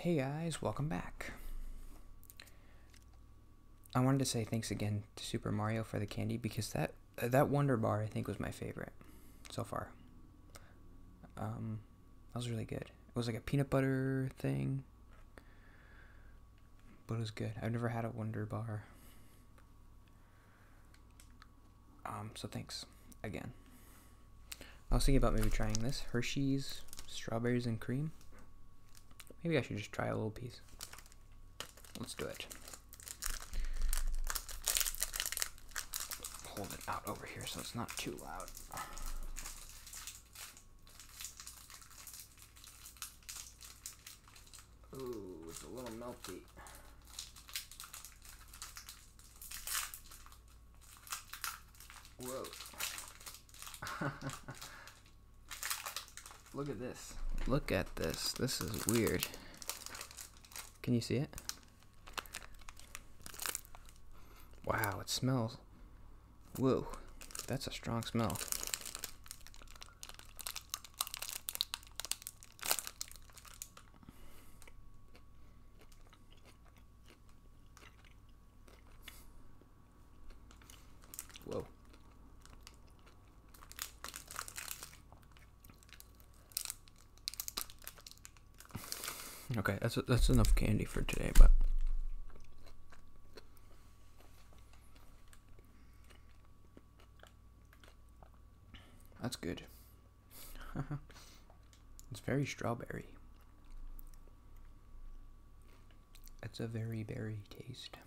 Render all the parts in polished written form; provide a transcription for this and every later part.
Hey guys, welcome back. I wanted to say thanks again to Super Mario for the candy because that Wonder Bar I think was my favorite so far. That was really good. It was like a peanut butter thing, but it was good. I've never had a Wonder Bar. So thanks again. I was thinking about maybe trying this Hershey's strawberries and cream. Maybe I should just try a little piece. Let's do it. Hold it out over here so it's not too loud. Ooh, it's a little melty. Whoa. Look at this. Look at this. This is weird. Can you see it? Wow, it smells. Whoa, that's a strong smell. Whoa. Okay, that's enough candy for today, but that's good. It's very strawberry. It's a very berry taste.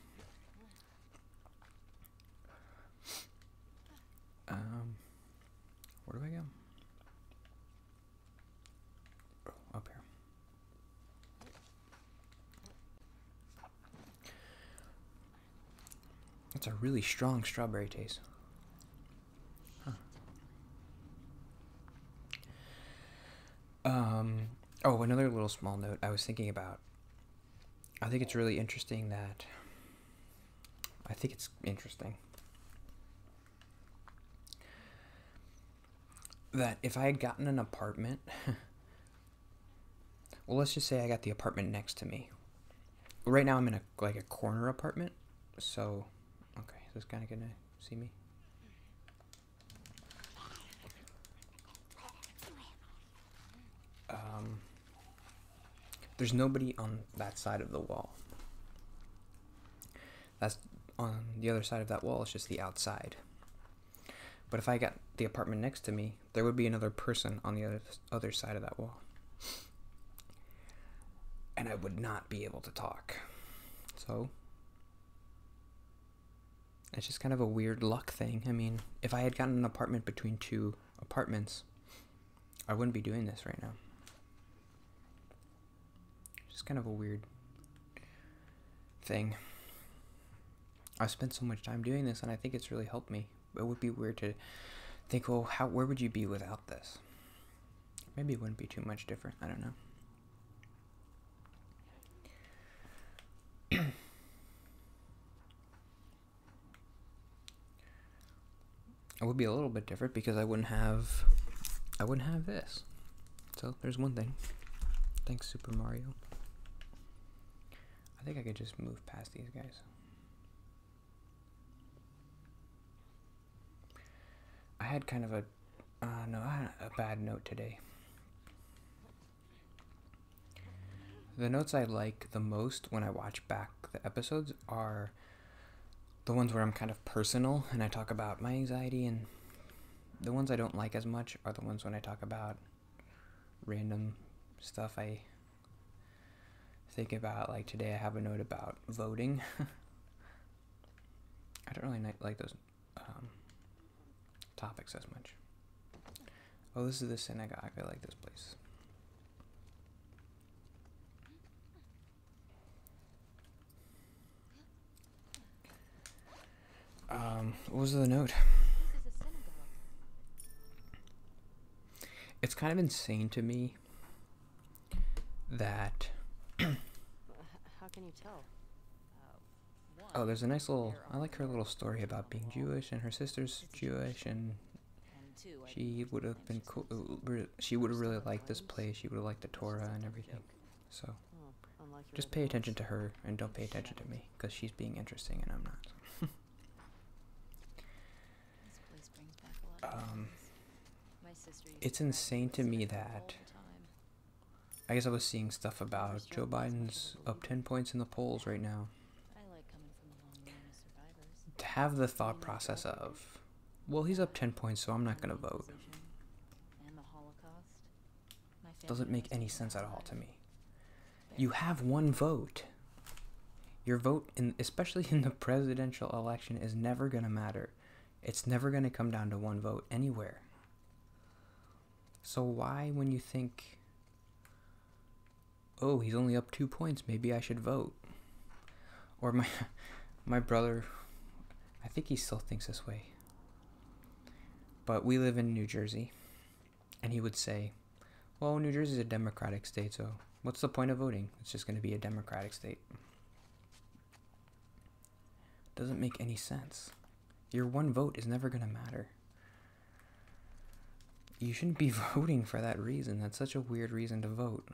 Where do I go? Oh, up here. That's a really strong strawberry taste. Huh. Oh, another little small note I was thinking about. I think it's really interesting that... I think it's interesting that if I had gotten an apartment... well, let's just say I got the apartment next to me. Right now I'm in a corner apartment, so... Okay, is this kind of gonna see me? There's nobody on that side of the wall. That's on the other side of that wall. It's just the outside. But if I got the apartment next to me, there would be another person on the other side of that wall. And I would not be able to talk. So... it's just kind of a weird luck thing. I mean, if I had gotten an apartment between two apartments, I wouldn't be doing this right now. Just kind of a weird thing. I've spent so much time doing this, and I think it's really helped me. It would be weird to think, well, where would you be without this? Maybe it wouldn't be too much different. I don't know. It would be a little bit different because I wouldn't have this. So there's one thing. Thanks, Super Mario. I think I could just move past these guys. I had kind of a bad note today. The notes I like the most when I watch back the episodes are the ones where I'm kind of personal and I talk about my anxiety, and the ones I don't like as much are the ones when I talk about random stuff I think about. Like today I have a note about voting. I don't really like those topics as much. Oh, this is the synagogue. I like this place. What was the note? It's kind of insane to me that... How can you tell? Oh, there's a nice little... I like her little story about being Jewish, and her sister's Jewish, and she would have been cool. She would have really liked this place. She would have liked the Torah and everything. So, unlike your Just other pay attention ones. to her and don't pay attention to me, because she's being interesting and I'm not. This place brings back a lot of memories. My sister used It's to insane to me all that the time. I guess I was seeing stuff about Never Joe struck me as much Biden's of a up believer. 10 points in the polls right now. I like coming from a long line of survivors. To have the I thought mean, like process Walter did. of, well, he's up 10 points, so I'm not going to The vote, Inquisition and the Holocaust. My family doesn't make knows any about sense at all all that. to me. You have one vote. Your vote, especially in the presidential election, is never going to matter. It's never going to come down to one vote anywhere. So why, when you think, oh, he's only up 2 points, maybe I should vote? Or my brother, I think he still thinks this way. But we live in New Jersey, and he would say, well, New Jersey's a Democratic state, so what's the point of voting? It's just going to be a Democratic state. Doesn't make any sense. Your one vote is never going to matter. You shouldn't be voting for that reason. That's such a weird reason to vote.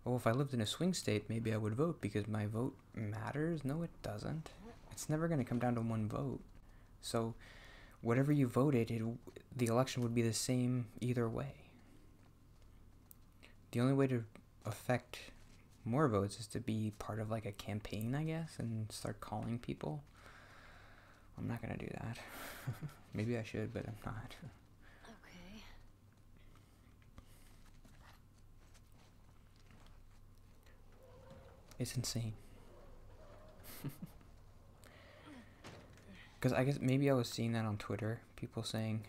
Oh, if I lived in a swing state, maybe I would vote because my vote matters. No, it doesn't. It's never going to come down to one vote. So, whatever you voted, the election would be the same either way. The only way to affect more votes is to be part of like a campaign, I guess, and start calling people. I'm not going to do that. Maybe I should, but I'm not. Okay. It's insane. Because I guess maybe I was seeing that on Twitter. People saying,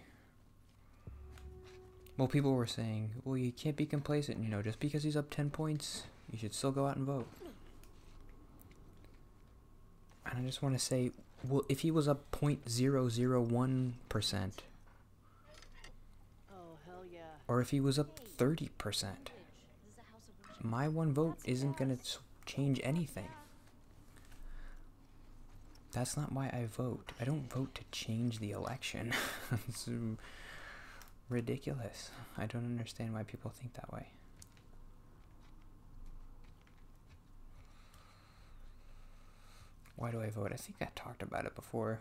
well, people were saying, well, you can't be complacent, you know, just because he's up 10 points, you should still go out and vote. And I just want to say, well, if he was up 0.001%, Oh, hell yeah. or if he was up 30%, This is a house of worship. my one vote isn't going to change anything. That's not why I vote. I don't vote to change the election. It's ridiculous. I don't understand why people think that way. Why do I vote? I think I talked about it before.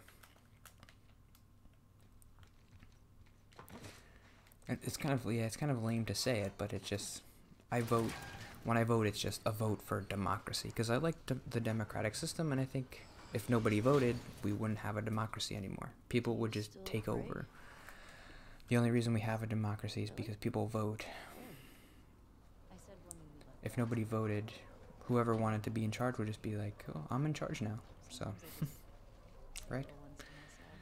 It's kind of, yeah, it's kind of lame to say it, but it's just, I vote, when I vote, it's just a vote for democracy, because I like the democratic system, and I think if nobody voted, we wouldn't have a democracy anymore. People would just Still take pray? over. The only reason we have a democracy is because people vote. I said when we left. If nobody voted, whoever wanted to be in charge would just be like, oh, I'm in charge now. So, Sometimes I just right? go into myself.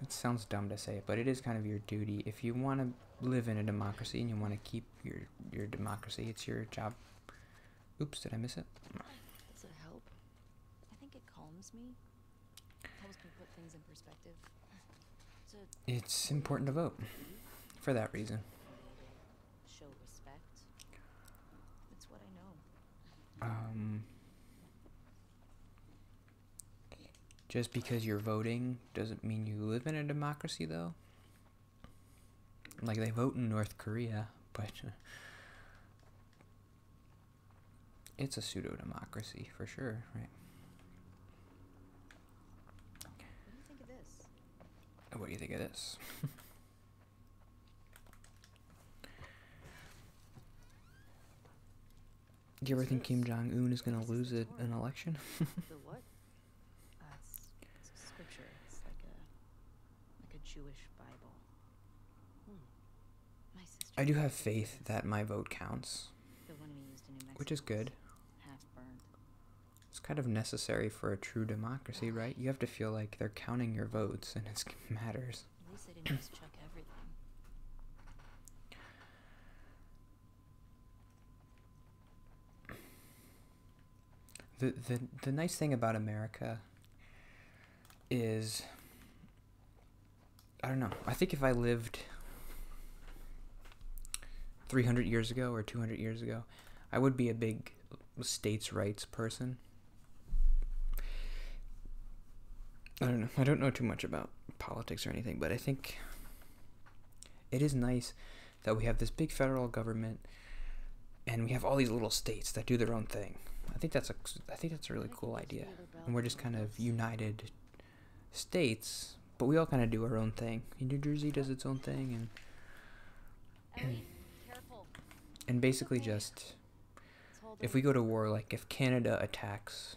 It sounds dumb to say it, but it is kind of your duty. If you want to live in a democracy and you want to keep your democracy, it's your job. Oops, did I miss it? Does it help? I think it calms me. Helps me put things in perspective. To It's important to vote for that reason. show respect. It's what I know. Just because you're voting doesn't mean you live in a democracy, though. Like, they vote in North Korea, but it's a pseudo-democracy for sure, right? What do you think of this? What do you think of this? Do you ever think Kim Jong-un is going to lose an election? The what? It's a scripture. It's like a Jewish Bible. My sister. I do have faith that my vote counts, The one we used in New Mexico. which is good. Half burned. It's kind of necessary for a true democracy, right? You have to feel like they're counting your votes and it matters. At least they didn't just chuck everything. The nice thing about America is, I don't know, I think if I lived 300 years ago or 200 years ago, I would be a big states' rights person. I don't know too much about politics or anything, but I think it is nice that we have this big federal government and we have all these little states that do their own thing. I think that's a really cool idea. And we're just kind of united states, but we all kind of do our own thing. New Jersey does its own thing, Ellie, careful. and basically just, if we go to war, like if Canada attacks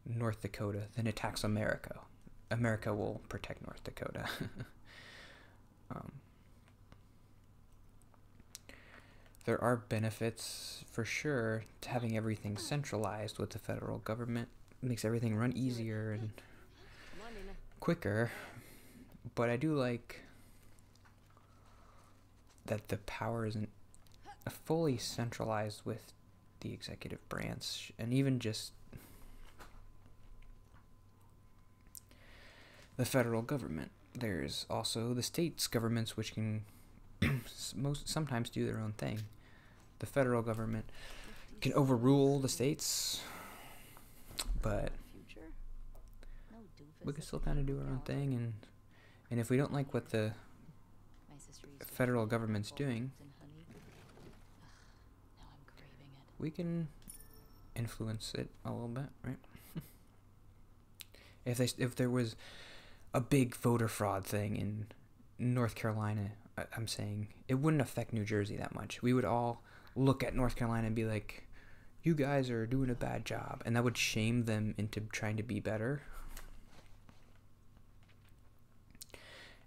North Dakota, then attacks America. America will protect North Dakota. There are benefits for sure to having everything centralized with the federal government. It makes everything run easier and quicker. But I do like that the power isn't fully centralized with the executive branch, and even just the federal government. There's also the states' governments, which can sometimes do their own thing. The federal government can overrule the states, but we can still kind of do our own thing, and if we don't like what the federal government's doing, we can influence it a little bit, right? If there was a big voter fraud thing in North Carolina, I'm saying it wouldn't affect New Jersey that much. We would all look at North Carolina and be like, you guys are doing a bad job, and that would shame them into trying to be better.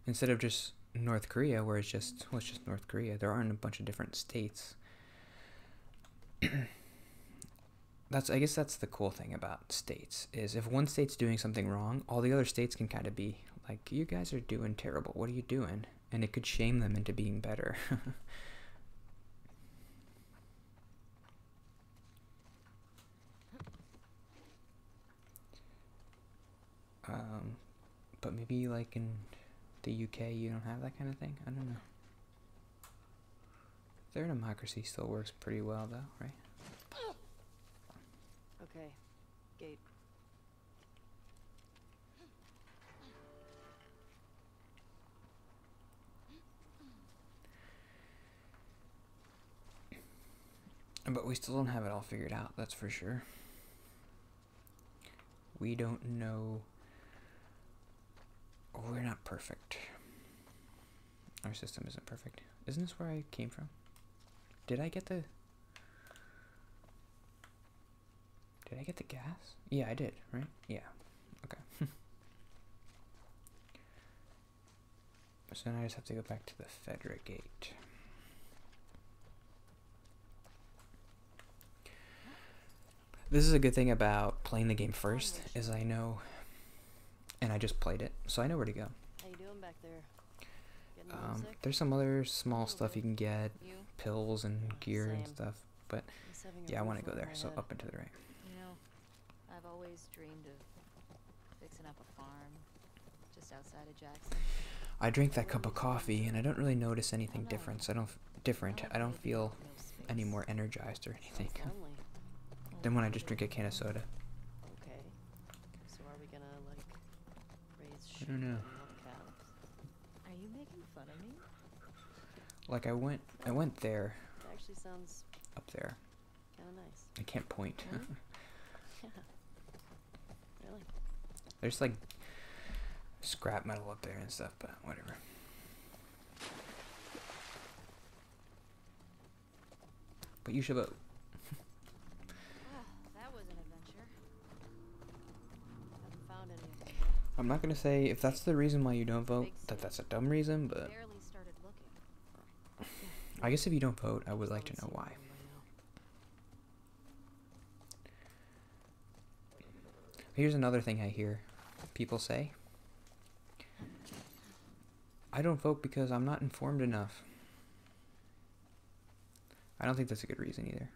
Instead of just North Korea, where it's just North Korea. There aren't a bunch of different states. I guess that's the cool thing about states, is if one state's doing something wrong, all the other states can kind of be like, you guys are doing terrible. What are you doing? And it could shame them into being better. But maybe like in the UK you don't have that kind of thing. I don't know. Their democracy still works pretty well though, right? Okay, gate. But we still don't have it all figured out, that's for sure. We don't know. We're not perfect. Our system isn't perfect. Isn't this where I came from? Did I get the gas? Yeah, I did, right? Yeah. Okay. So now I just have to go back to the Frederick Gate. This is a good thing about playing the game first, is I know, and I just played it, so I know where to go. How you doing back there? Getting a little sick? There's some other small stuff you can get, You? pills and gear and Same. stuff, but Just having a yeah, I roof want to go over there, my so head. up and to the right. You know, I've always dreamed of fixing up a farm just outside of Jackson. I drink that cup of coffee, and I don't really notice anything different. I don't feel any more energized or anything than when I just drink a can of soda. Okay. So are we gonna like raise I sheep don't know. and milk cows? Are you making fun of me? Like I went there, It actually sounds up there. kind of nice. I can't point. Huh? Yeah. Really? There's like scrap metal up there and stuff, but whatever. But you should vote. That was an adventure. Haven't found any of them I'm not gonna say if that's the reason why you don't vote, that's a dumb reason, yet. but Barely started looking. I guess if you don't vote, I would like to know why. Here's another thing I hear people say. I don't vote because I'm not informed enough. I don't think that's a good reason either.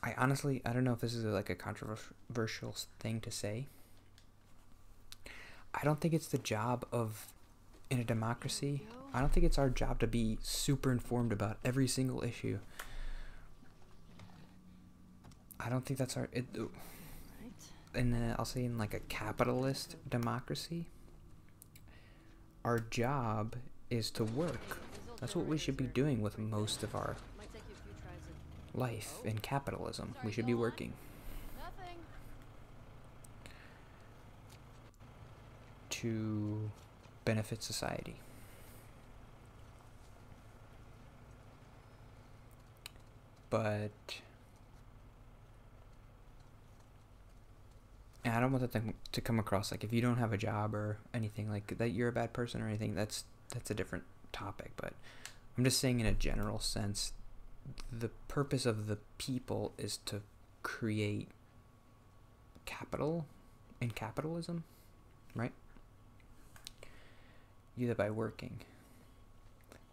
I honestly don't know if this is like a controversial thing to say. I don't think it's the job in a democracy, I don't think it's our job to be super informed about every single issue. I don't think that's Right? I'll say in like a capitalist democracy, our job is to work. That's what we should be doing with most of our life in capitalism. We should be working to benefit society. But and I don't want that to come across like if you don't have a job or anything like that you're a bad person or anything. That's a different topic, but I'm just saying in a general sense, the purpose of the people is to create capital in capitalism, right? Either by working.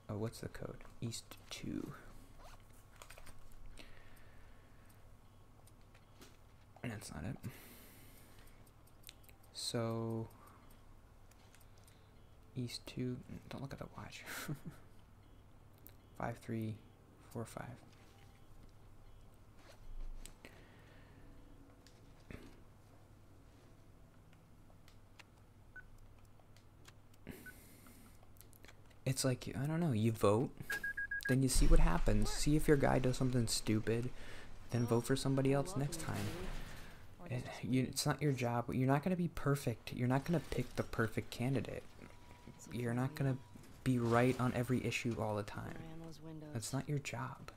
Oh, what's the code? East 2. And that's not it. So East 2, don't look at the watch. 5345. It's like, I don't know, you vote, then you see what happens. See if your guy does something stupid, then vote for somebody else next time. It's not your job. You're not going to be perfect. You're not going to pick the perfect candidate. You're not going to be right on every issue all the time. That's not your job.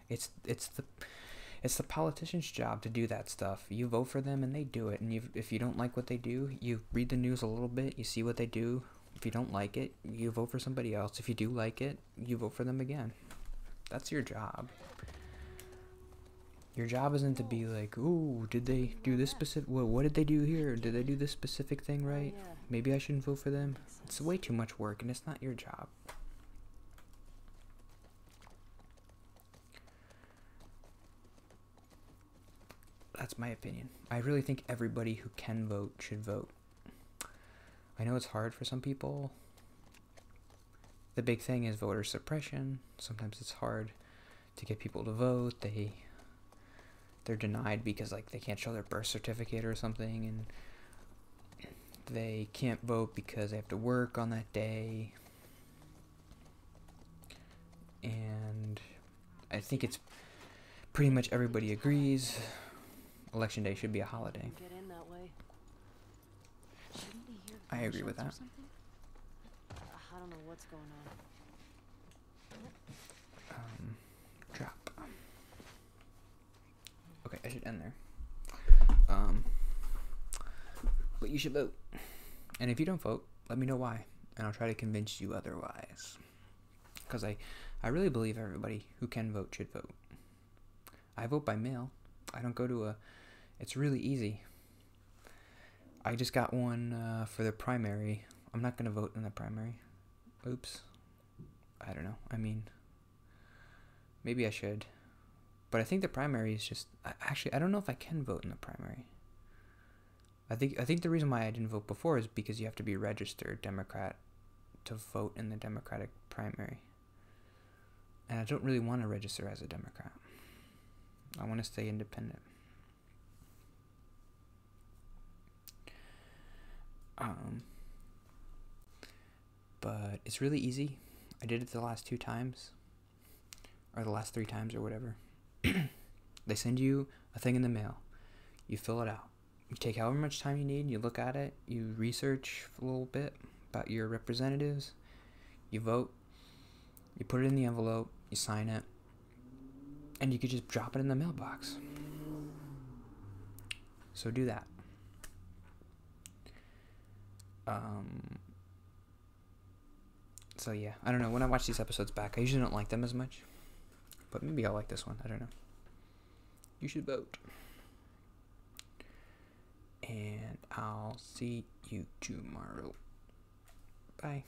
It's the politician's job to do that stuff. You vote for them and they do it. And if you don't like what they do, you read the news a little bit. You see what they do. If you don't like it, you vote for somebody else. If you do like it, you vote for them again. That's your job. Your job isn't to be like, ooh, did they do this specific... Well, what did they do here? Did they do this specific thing right? Maybe I shouldn't vote for them. It's way too much work, and it's not your job. That's my opinion. I really think everybody who can vote should vote. I know it's hard for some people. The big thing is voter suppression. Sometimes it's hard to get people to vote. They're denied because like they can't show their birth certificate or something, and they can't vote because they have to work on that day. And I think it's pretty much everybody agrees Election Day should be a holiday. I agree with that. I don't know what's going on. Drop. Okay, I should end there. But you should vote. And if you don't vote, let me know why. And I'll try to convince you otherwise. Because I really believe everybody who can vote should vote. I vote by mail. I don't go to a... It's really easy. I just got one for the primary. I'm not going to vote in the primary. Oops. I don't know. I mean, maybe I should. But I think the primary is just... Actually, I don't know if I can vote in the primary. I think the reason why I didn't vote before is because you have to be registered Democrat to vote in the Democratic primary. And I don't really want to register as a Democrat. I want to stay independent. But it's really easy. I did it the last 2 times. Or the last 3 times or whatever. They send you a thing in the mail. You fill it out. You take however much time you need. You look at it. You research a little bit about your representatives. You vote. You put it in the envelope. You sign it. And you could just drop it in the mailbox. So do that. So yeah, I don't know. When I watch these episodes back, I usually don't like them as much. But maybe I'll like this one. I don't know. You should vote. And I'll see you tomorrow. Bye.